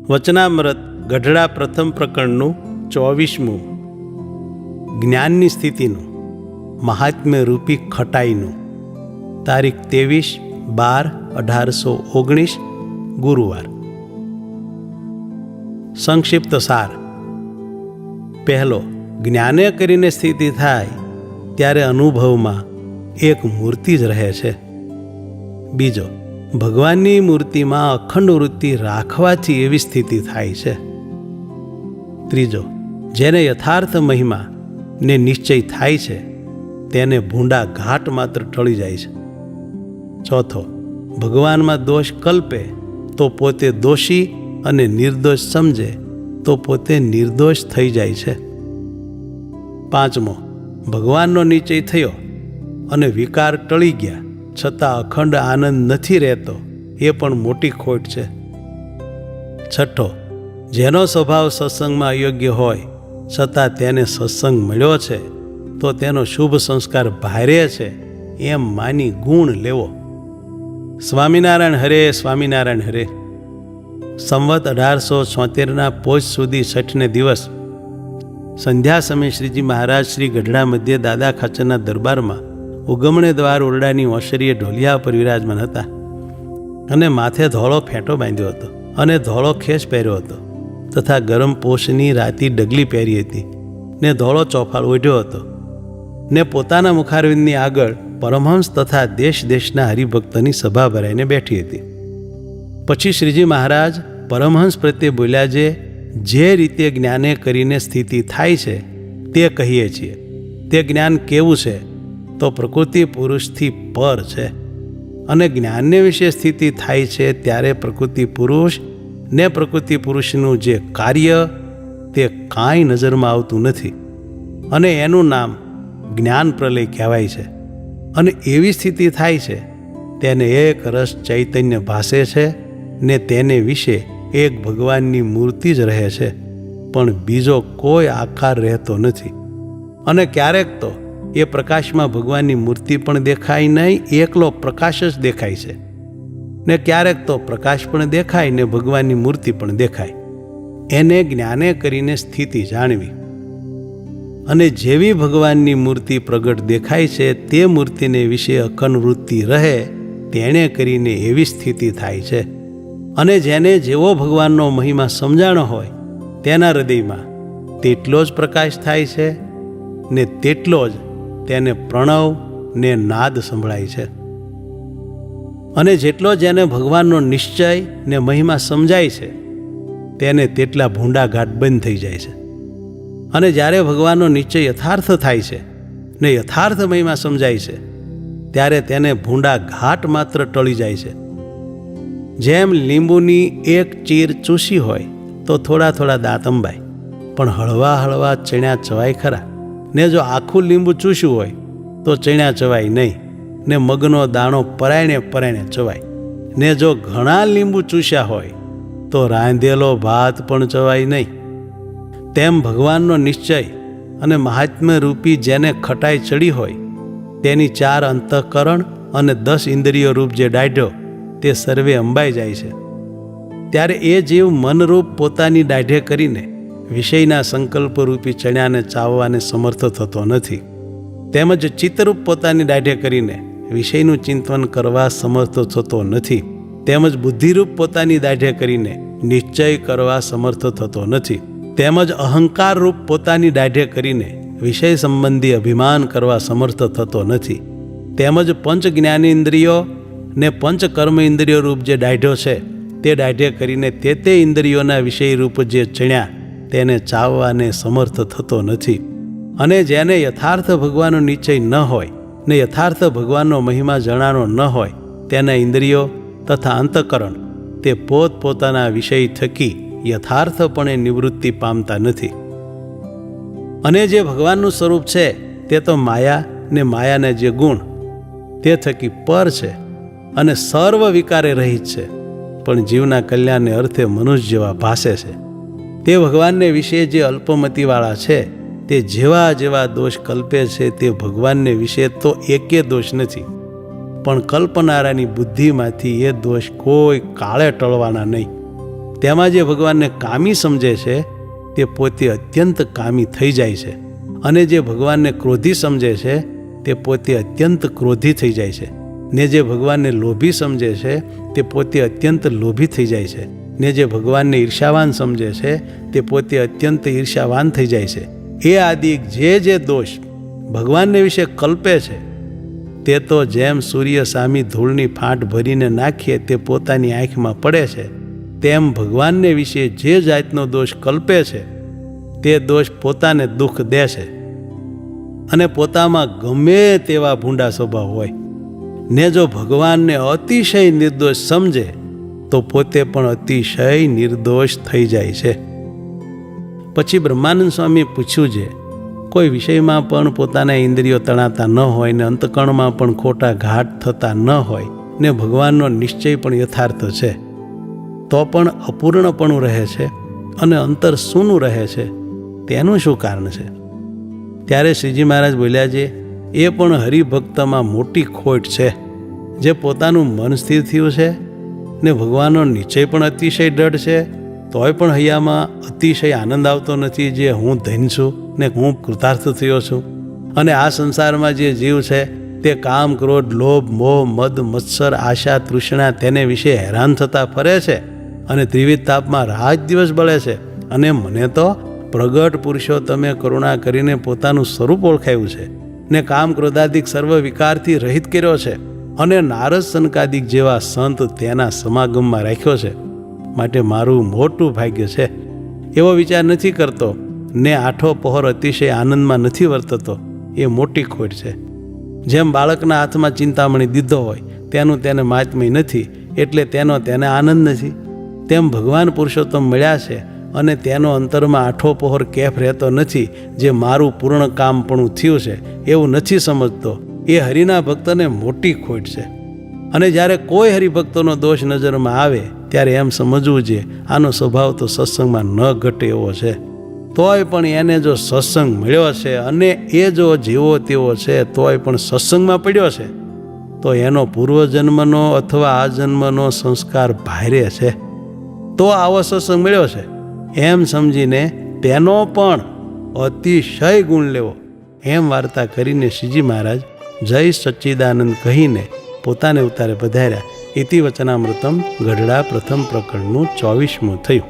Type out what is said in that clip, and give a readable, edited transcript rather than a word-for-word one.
વચનામૃત ગઢડા પ્રથમ પ્રકરણનું 24મું. જ્ઞાનની સ્થિતિનું મહાત્મ્ય રૂપી ખટાઈનું. તારીખ 23/12/1819 ગુરુવાર. સંક્ષિપ્ત સાર. પહેલો, જ્ઞાને કરીને સ્થિતિ થાય ત્યારે અનુભવમાં એક મૂર્તિ જ રહે છે. બીજો, ભગવાનની મૂર્તિમાં અખંડ વૃત્તિ રાખવાથી એવી સ્થિતિ થાય છે. ત્રીજો, જેને યથાર્થ મહિમા ને નિશ્ચય થાય છે તેને ભૂંડા ઘાટ માત્ર ટળી જાય છે. ચોથો, ભગવાનમાં દોષ કલ્પે તો પોતે દોષી અને નિર્દોષ સમજે તો પોતે નિર્દોષ થઈ જાય છે. પાંચમો, ભગવાનનો નિશ્ચય થયો અને વિકાર ટળી ગયા છતાં અખંડ આનંદ નથી રહેતો એ પણ મોટી ખોટ છે. છઠ્ઠો, જેનો સ્વભાવ સત્સંગમાં અયોગ્ય હોય છતાં તેને સત્સંગ મળ્યો છે તો તેનો શુભ સંસ્કાર ભારે છે એમ માની ગુણ લેવો. સ્વામિનારાયણ હરે, સ્વામિનારાયણ હરે. સંવત 1876 પોષ સુધી 6ને દિવસ સંધ્યા સમયે શ્રીજી મહારાજ શ્રી ગઢડા મધ્યે દાદા ખાચરના દરબારમાં ઉગમણે દ્વાર ઓરડાની ઓસરીએ ઢોલિયા પર વિરાજમાન હતા અને માથે ધોળો ફેંટો બાંધ્યો હતો અને ધોળો ખેસ પહેર્યો હતો તથા ગરમ પોષની રાતી ડગલી પહેરી હતી ને ધોળો ચોફાળ ઓઢ્યો હતો ને પોતાના મુખારવિંદની આગળ પરમહંસ તથા દેશ દેશના હરિભક્તની સભા ભરાઈને બેઠી હતી. પછી શ્રીજી મહારાજ પરમહંસ પ્રત્યે બોલ્યા, જે રીતે જ્ઞાને કરીને સ્થિતિ થાય છે તે કહીએ છીએ. તે જ્ઞાન કેવું છે તો પ્રકૃતિ પુરુષથી પર છે અને જ્ઞાનને વિશે સ્થિતિ થાય છે ત્યારે પ્રકૃતિ પુરુષ ને પ્રકૃતિ પુરુષનું જે કાર્ય તે કાંઈ નજરમાં આવતું નથી અને એનું નામ જ્ઞાન પ્રલય કહેવાય છે. અને એવી સ્થિતિ થાય છે તેને એક રસ ચૈતન્ય ભાસે છે ને તેને વિશે એક ભગવાનની મૂર્તિ જ રહે છે પણ બીજો કોઈ આકાર રહેતો નથી. અને ક્યારેક તો એ પ્રકાશમાં ભગવાનની મૂર્તિ પણ દેખાય નહીં, એકલો પ્રકાશ જ દેખાય છે ને ક્યારેક તો પ્રકાશ પણ દેખાય ને ભગવાનની મૂર્તિ પણ દેખાય. એને જ્ઞાને કરીને સ્થિતિ જાણવી. અને જેવી ભગવાનની મૂર્તિ પ્રગટ દેખાય છે તે મૂર્તિને વિશે અખંડ વૃત્તિ રહે તેણે કરીને એવી સ્થિતિ થાય છે. અને જેને જેવો ભગવાનનો મહિમા સમજાણો હોય તેના હૃદયમાં તેટલો જ પ્રકાશ થાય છે ને તેટલો જ તેને પ્રણવ ને નાદ સંભળાય છે. અને જેટલો જેને ભગવાનનો નિશ્ચય ને મહિમા સમજાય છે તેને તેટલા ભૂંડા ઘાટ બંધ થઈ જાય છે. અને જ્યારે ભગવાનનો નિશ્ચય યથાર્થ થાય છે ને યથાર્થ મહિમા સમજાય છે ત્યારે તેને ભૂંડા ઘાટ માત્ર ટળી જાય છે. જેમ લીંબુની એક ચીર ચૂસી હોય તો થોડા થોડા દાંત અંબાય પણ હળવા હળવા ચણ્યા ચવાય ખરા. ને જો આખું લીંબુ ચૂસ્યું હોય તો ચણ્યા ચવાય નહીં ને મગનો દાણો પરાયણે પરાયણે ચવાય. ને જો ઘણા લીંબુ ચૂસ્યા હોય તો રાંધેલો ભાત પણ ચવાય નહીં. તેમ ભગવાનનો નિશ્ચય અને મહાત્મ્ય રૂપી જેને ખટાઈ ચડી હોય તેની 4 અંતઃકરણ અને 10 ઇન્દ્રિયો રૂપ જે દાઢ્યો તે સર્વે અંબાઈ જાય છે. ત્યારે એ જીવ મનરૂપ પોતાની દાઢે કરીને વિષયના સંકલ્પરૂપી ચણ્યાને ચાવવાને સમર્થ થતો નથી. તેમજ ચિત્તરૂપ પોતાની દાઢે કરીને વિષયનું ચિંતન કરવા સમર્થ થતો નથી. તેમજ બુદ્ધિરૂપ પોતાની દાઢે કરીને નિશ્ચય કરવા સમર્થ થતો નથી. તેમજ અહંકાર રૂપ પોતાની દાઢે કરીને વિષય સંબંધી અભિમાન કરવા સમર્થ થતો નથી. તેમજ પંચ જ્ઞાનેન્દ્રિયો ને પંચ કર્મ ઇન્દ્રિયો રૂપ જે દાઢ્યો છે તે દાઢે કરીને તે ઇન્દ્રિયોના વિષય રૂપ જે ચણ્યા તેને ચાવવાને સમર્થ થતો નથી. અને જેને યથાર્થ ભગવાનનો નિશ્ચય ન હોય ને યથાર્થ ભગવાનનો મહિમા જણાનો ન હોય તેના ઇન્દ્રિયો તથા અંતઃકરણ તે પોતપોતાના વિષય થકી યથાર્થપણે નિવૃત્તિ પામતા નથી. અને જે ભગવાનનું સ્વરૂપ છે તે તો માયા ને માયાના જે ગુણ તે થકી પર છે અને સર્વ વિકારે રહિત છે પણ જીવના કલ્યાણને અર્થે મનુષ્ય જેવા ભાસે છે. તે ભગવાનને વિશે જે અલ્પમતીવાળા છે તે જેવા જેવા દોષ કલ્પે છે તે ભગવાનને વિશે તો એકે દોષ નથી પણ કલ્પનારાની બુદ્ધિમાંથી એ દોષ કોઈ કાળે ટળવાના નહીં. તેમાં જે ભગવાનને કામી સમજે છે તે પોતે અત્યંત કામી થઈ જાય છે, અને જે ભગવાનને ક્રોધી સમજે છે તે પોતે અત્યંત ક્રોધી થઈ જાય છે, ને જે ભગવાનને લોભી સમજે છે તે પોતે અત્યંત લોભી થઈ જાય છે, ને જે ભગવાનને ઈર્ષાવાન સમજે છે તે પોતે અત્યંત ઈર્ષાવાન થઈ જાય છે. એ આદિ જે દોષ ભગવાનને વિશે કલ્પે છે તે તો જેમ સૂર્ય સામી ધૂળની ફાંટ ભરીને નાખીએ તે પોતાની આંખમાં પડે છે, તેમ ભગવાનને વિશે જે જાતનો દોષ કલ્પે છે તે દોષ પોતાને દુઃખ દે છે. અને પોતામાં ગમે તેવા ભૂંડા સ્વભાવ હોય ને જો ભગવાનને અતિશય નિર્દોષ સમજે તો પોતે પણ અતિશય નિર્દોષ થઈ જાય છે. પછી બ્રહ્માનંદ સ્વામીએ પૂછ્યું છે, કોઈ વિષયમાં પણ પોતાના ઇન્દ્રિયો તણાતા ન હોય ને અંતકણમાં પણ ખોટા ઘાટ થતા ન હોય ને ભગવાનનો નિશ્ચય પણ યથાર્થ છે, તો પણ અપૂર્ણપણું રહે છે અને અંતર સૂનું રહે છે, તેનું શું કારણ છે? ત્યારે શ્રીજી મહારાજ બોલ્યા છે, એ પણ હરિભક્તમાં મોટી ખોટ છે. જે પોતાનું મન સ્થિર થયું છે ને ભગવાનનો નિશ્ચય પણ અતિશય દ્રઢ છે, તોય પણ હૈયામાં અતિશય આનંદ આવતો નથી જે હું ધન્ય છું ને હું કૃતાર્થ થયો છું. અને આ સંસારમાં જે જીવ છે તે કામ, ક્રોધ, લોભ, મોહ, મદ, મત્સર, આશા, તૃષ્ણા તેને વિશે હેરાન થતા ફરે છે અને ત્રિવિધ તાપમાં રાત દિવસ બળે છે. અને મને તો પ્રગટ પુરુષોત્તમે કરુણા કરીને પોતાનું સ્વરૂપ ઓળખાયું છે ને કામ, ક્રોધાદિક સર્વ વિકારથી રહિત કર્યો છે, અને નારદ સનકાદિક જેવા સંત તેના સમાગમમાં રાખ્યો છે. માટે મારું મોટું ભાગ્ય છે. એવો વિચાર નથી કરતો ને આઠો પહોર અતિશય આનંદમાં નથી વર્તતો, એ મોટી ખોટ છે. જેમ બાળકના હાથમાં ચિંતામણી દીધો હોય તેનું તેને મહાત્મ્ય નથી એટલે તેનો તેને આનંદ નથી, તેમ ભગવાન પુરુષોત્તમ મળ્યા છે અને તેનો અંતરમાં આઠો પહોર કેફ રહેતો નથી. જે મારું પૂર્ણ કામપણું થયું છે એવું નથી સમજતો, એ હરિના ભક્તને મોટી ખોટ છે. અને જ્યારે કોઈ હરિભક્તોનો દોષ નજરમાં આવે ત્યારે એમ સમજવું છે આનો સ્વભાવ તો સત્સંગમાં ન ઘટે એવો છે, તોય પણ એને જો સત્સંગ મળ્યો છે અને એ જો જેવો તેવો છે તોય પણ સત્સંગમાં પડ્યો છે તો એનો પૂર્વજન્મનો અથવા આ જન્મનો સંસ્કાર ભારે છે, તો આવો સત્સંગ મળ્યો છે એમ સમજીને તેનો પણ અતિશય ગુણ લેવો. એમ વાર્તા કરીને શ્રીજી મહારાજ જય સચ્ચિદાનંદ કહીને પોતાને ઉતારે પધાર્યા. ઇતિ વચનામૃતમ ગઢડા પ્રથમ પ્રકરણનું 24મું થયું.